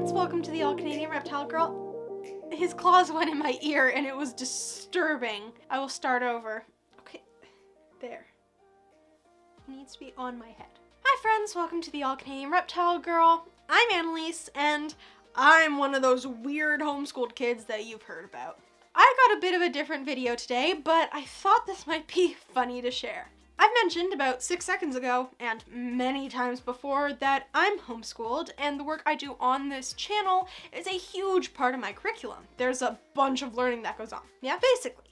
friends, welcome to the All-Canadian Reptile Girl. His claws went in my ear and it was disturbing. I will start over. Okay, there. He needs to be on my head. Hi friends, welcome to the All-Canadian Reptile Girl. I'm Annaliese and I'm one of those weird homeschooled kids that you've heard about. I got a bit of a different video today, but I thought this might be funny to share. I've mentioned about 6 seconds ago, and many times before, that I'm homeschooled, and the work I do on this channel is a huge part of my curriculum. There's a bunch of learning that goes on. Yeah, basically.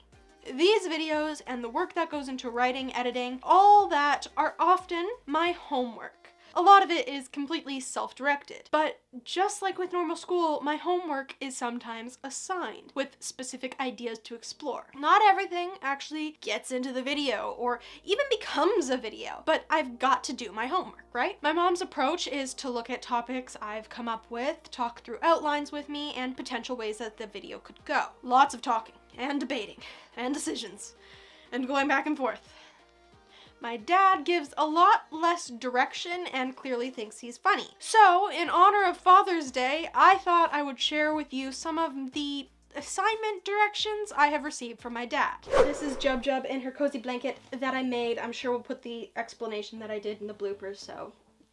These videos and the work that goes into writing, editing, all that are often my homework. A lot of it is completely self-directed, but just like with normal school, my homework is sometimes assigned with specific ideas to explore. Not everything actually gets into the video or even becomes a video, but I've got to do my homework, right? My mom's approach is to look at topics I've come up with, talk through outlines with me, and potential ways that the video could go. Lots of talking and debating and decisions and going back and forth. My dad gives a lot less direction and clearly thinks he's funny. So, in honor of Father's Day, I thought I would share with you some of the assignment directions I have received from my dad. This is Jub Jub in her cozy blanket that I made. I'm sure we'll put the explanation that I did in the bloopers, so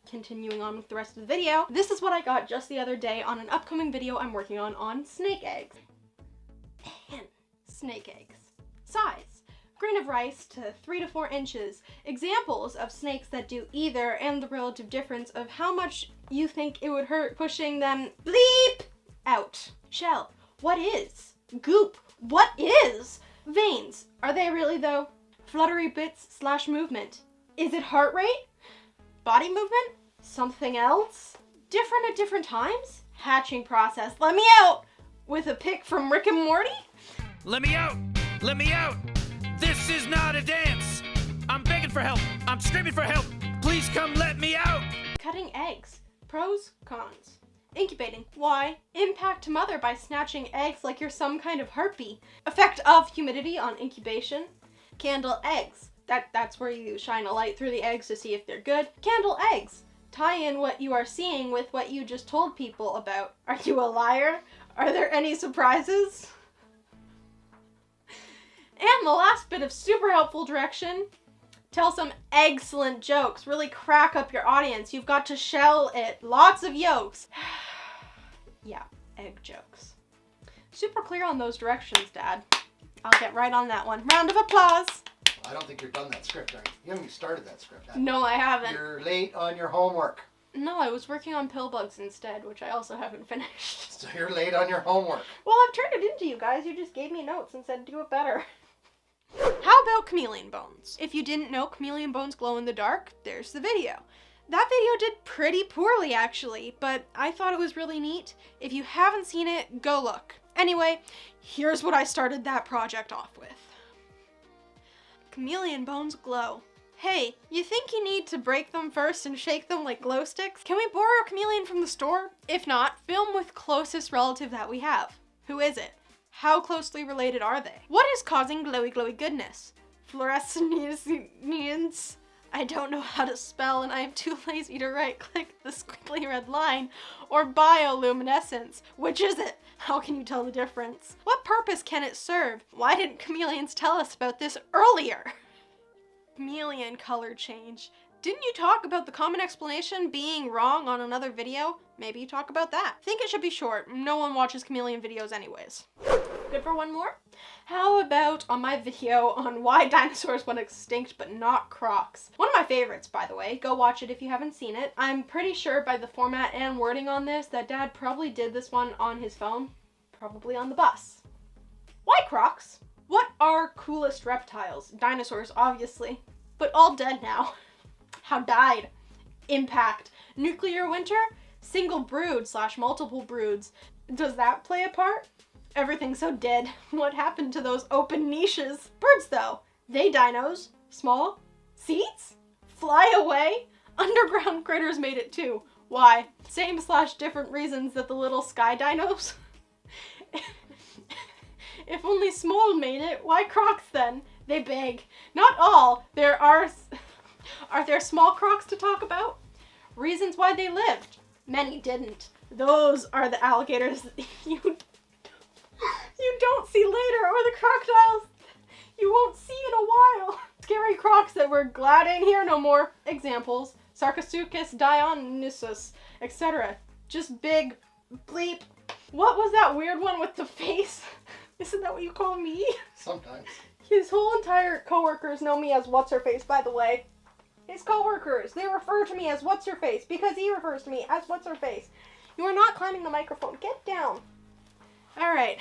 continuing on with the rest of the video. This is what I got just the other day on an upcoming video I'm working on snake eggs. Snake eggs. Size. Grain of rice to 3 to 4 inches. Examples of snakes that do either and the relative difference of how much you think it would hurt pushing them bleep out. Shell. What is? Goop. What is? Veins. Are they really though? Fluttery bits / movement. Is it heart rate? Body movement? Something else? Different at different times? Hatching process. Let me out! With a pic from Rick and Morty? Let me out! Let me out! This is not a dance! I'm begging for help! I'm screaming for help! Please come let me out! Cutting eggs. Pros, cons. Incubating. Why? Impact to mother by snatching eggs like you're some kind of harpy. Effect of humidity on incubation. Candle eggs. That's where you shine a light through the eggs to see if they're good. Candle eggs. Tie in what you are seeing with what you just told people about. Are you a liar? Are there any surprises? And the last bit of super helpful direction, tell some excellent jokes. Really crack up your audience. You've got to shell it. Lots of yolks. Yeah, egg jokes. Super clear on those directions, Dad. I'll get right on that one. Round of applause. I don't think you've done that script, are you? You haven't even started that script, have you? No, I haven't. You're late on your homework. No, I was working on pill bugs instead, which I also haven't finished. So you're late on your homework. Well, I've turned it into you guys. You just gave me notes and said do it better. How about chameleon bones? If you didn't know chameleon bones glow in the dark, there's the video. That video did pretty poorly actually, but I thought it was really neat. If you haven't seen it, go look. Anyway, here's what I started that project off with. Chameleon bones glow. Hey, you think you need to break them first and shake them like glow sticks? Can we borrow a chameleon from the store? If not, film with closest relative that we have. Who is it? How closely related are they? What is causing glowy glowy goodness? Fluorescence. I don't know how to spell and I am too lazy to right click the squiggly red line. Or bioluminescence. Which is it? How can you tell the difference? What purpose can it serve? Why didn't chameleons tell us about this earlier? Chameleon color change. Didn't you talk about the common explanation being wrong on another video? Maybe you talk about that. Think it should be short. No one watches chameleon videos anyways. Good for one more? How about on my video on why dinosaurs went extinct but not crocs? One of my favorites, by the way. Go watch it if you haven't seen it. I'm pretty sure by the format and wording on this that Dad probably did this one on his phone. Probably on the bus. Why crocs? What are coolest reptiles? Dinosaurs, obviously. But all dead now. How died? Impact. Nuclear winter? Single brood / multiple broods. Does that play a part? Everything's so dead. What happened to those open niches? Birds though. They dinos. Small. Seeds? Fly away? Underground critters made it too. Why? Same / different reasons that the little sky dinos? If only small made it, why crocs then? They beg. Not all. Are there small crocs to talk about? Reasons why they lived. Many didn't. Those are the alligators that you don't see later, or the crocodiles you won't see in a while. Scary crocs that were glad ain't here no more. Examples: Sarcosuchus, Dionysus, etc. Just big bleep. What was that weird one with the face? Isn't that what you call me? Sometimes. His whole entire coworkers know me as What's-Her-Face, by the way. His coworkers, they refer to me as What's-Her-Face because he refers to me as What's-Her-Face. You are not climbing the microphone. Get down. All right.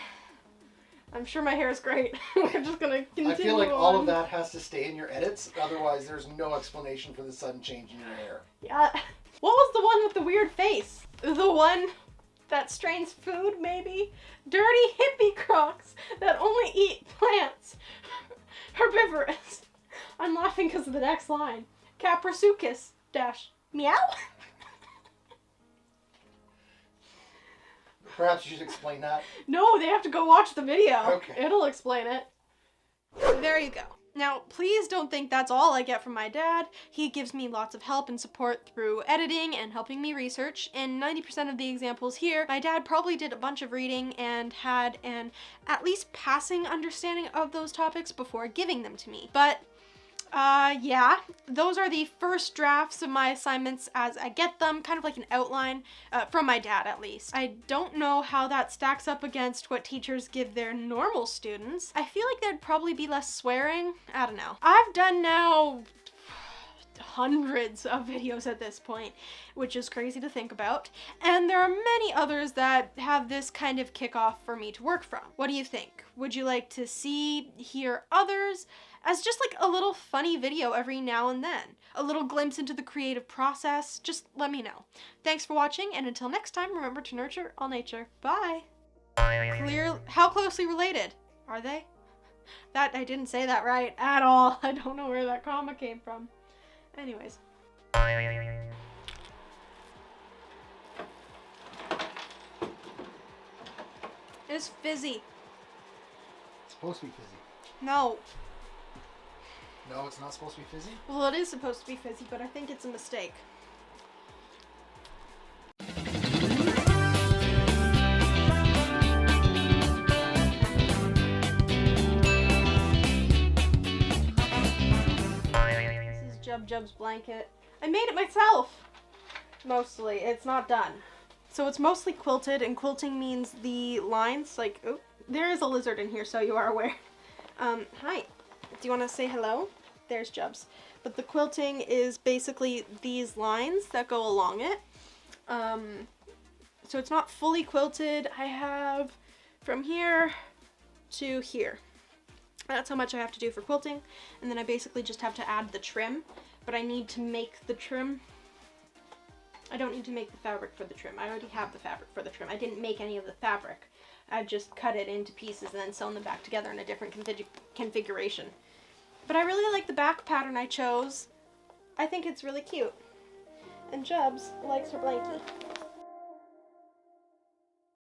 I'm sure my hair is great. We're just gonna continue. I feel like on. all of that has to stay in your edits. Otherwise, there's no explanation for the sudden change in your hair. Yeah. What was the one with the weird face? The one that strains food, maybe? Dirty hippie crocs that only eat plants. Herbivorous. I'm laughing because of the next line. Caprisuchus dash meow? Perhaps you should explain that. No, they have to go watch the video. Okay. It'll explain it. There you go. Now, please don't think that's all I get from my dad. He gives me lots of help and support through editing and helping me research. In 90% of the examples here, my dad probably did a bunch of reading and had an at least passing understanding of those topics before giving them to me. But yeah, those are the first drafts of my assignments as I get them, kind of like an outline, from my dad at least. I don't know how that stacks up against what teachers give their normal students. I feel like there'd probably be less swearing. I don't know. I've done now hundreds of videos at this point, which is crazy to think about. And there are many others that have this kind of kickoff for me to work from. What do you think? Would you like to hear others? As just like a little funny video every now and then. A little glimpse into the creative process. Just let me know. Thanks for watching, and until next time, remember to nurture all nature. Bye! How closely related are they? I didn't say that right at all. I don't know where that comma came from. Anyways. It's fizzy. It's supposed to be fizzy. No. No, it's not supposed to be fizzy? Well, it is supposed to be fizzy, but I think it's a mistake. This is Jub's blanket. I made it myself! Mostly. It's not done. So it's mostly quilted, and quilting means the lines, like, oh, there is a lizard in here, so you are aware. Hi. Do you want to say hello? There's Jubs. But the quilting is basically these lines that go along it. So it's not fully quilted. I have from here to here. That's how much I have to do for quilting. And then I basically just have to add the trim. But I need to make the trim. I don't need to make the fabric for the trim. I already have the fabric for the trim. I didn't make any of the fabric. I just cut it into pieces and then sewn them back together in a different configuration. But I really like the back pattern I chose. I think it's really cute. And Jubs likes her blankie.